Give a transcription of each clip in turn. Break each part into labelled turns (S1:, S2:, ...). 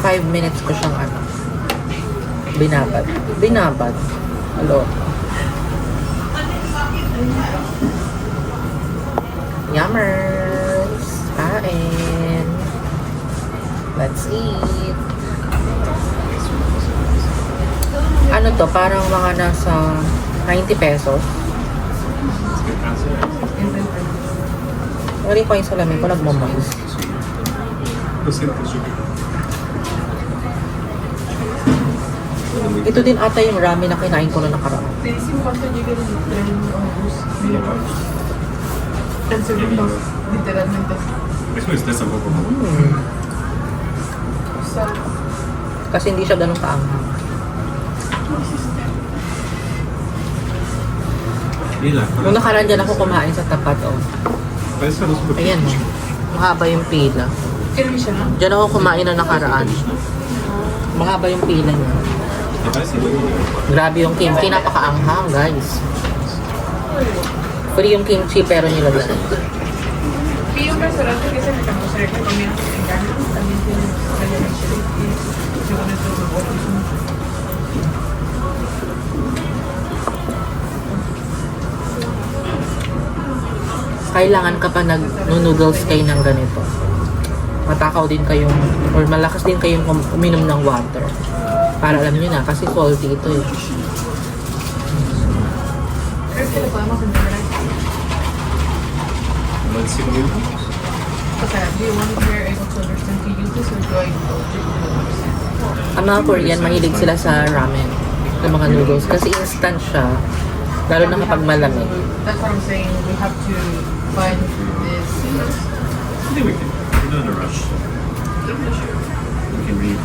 S1: 5 minutes ko siyang ano, binabad. Binabad. Hello. Yummers! Kain! Let's eat! Ano to? Parang mga nasa 90 pesos. Wala ko yung salamin ko, nagmamais. Ito din ata yung ramen na kinain ko na nakaraan. Kasi hindi siya ganun kaanghang. Nung nakaraan dyan ako kumain sa tapat, oh. Ayan, oh. Mahaba yung pila. Diyan ako kumain na nakaraan. Mahaba yung pila niya. Grabe yung kimchi, napakaanghang, guys. Free yung kimchi pero nilagay.
S2: Y un restaurante que se me conoce que comían mexicanos también tiene según estos lugares.
S1: Kailangan kapag nag-noodles kayo ng ganito, matakaw din kayong, or malakas din kayong uminom ng water. Para alam nyo na, kasi salty ito eh.
S2: ¿Crees que lo podemos entender aquí? O sea, do you want to be able to understand to use this or do I go to
S1: Ang mga Korean, mahilig sila sa ramen, sa mga noodles, kasi instant siya, lalo na kapag malamig.
S2: That's what I'm saying. We have to find this.
S3: I think we can. We're not in a rush. We can read.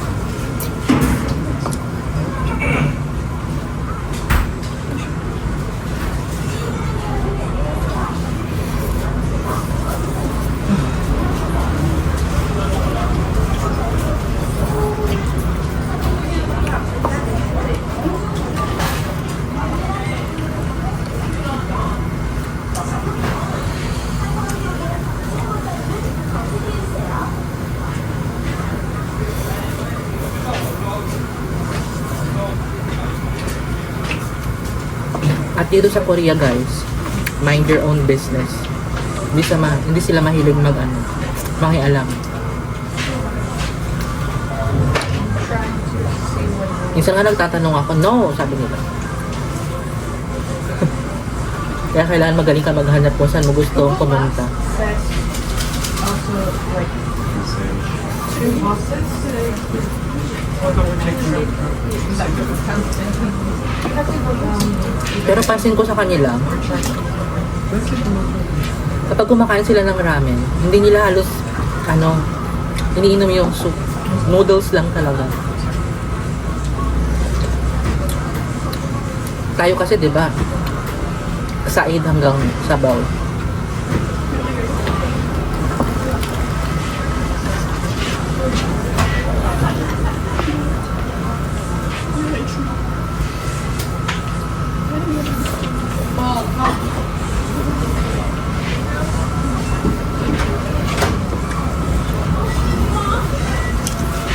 S1: At dito sa Korea, guys, mind your own business. Hindi sila mahilig makialam. Minsan nga nagtatanong ako, no, sabi nila. Kaya kailangan magaling ka maghanap kung saan mo gusto pumunta.
S2: Also, like, two bosses today.
S1: Pero pansin ko sa kanila, kapag kumakain sila ng ramen, hindi nila halos, iniinom yung soup. Noodles lang talaga. Tayo kasi, di ba, side hanggang sabaw.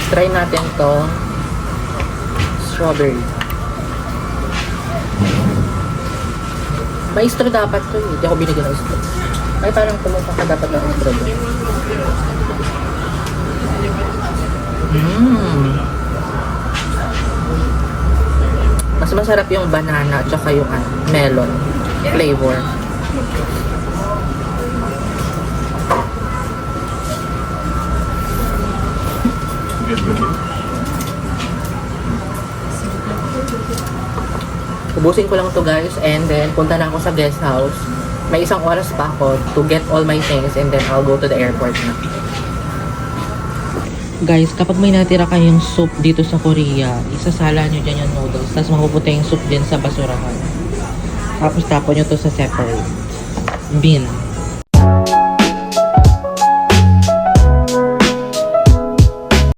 S1: Try natin to strawberry. May straw dapat to eh. Hindi ako binigyan ng straw. Ay parang pumupa ka dapat ng straw. Mas masarap yung banana at saka yung melon flavor. Ubusin ko lang to guys, and then punta na ako sa guest house. May 1 oras pa ako to get all my things, and then I'll go to the airport na. Guys, kapag may natira kayong soup dito sa Korea, isasala nyo dyan yung noodles, tapos mapupunta yung soup dyan sa basurahan. Tapos tapon nyo to sa separate bin.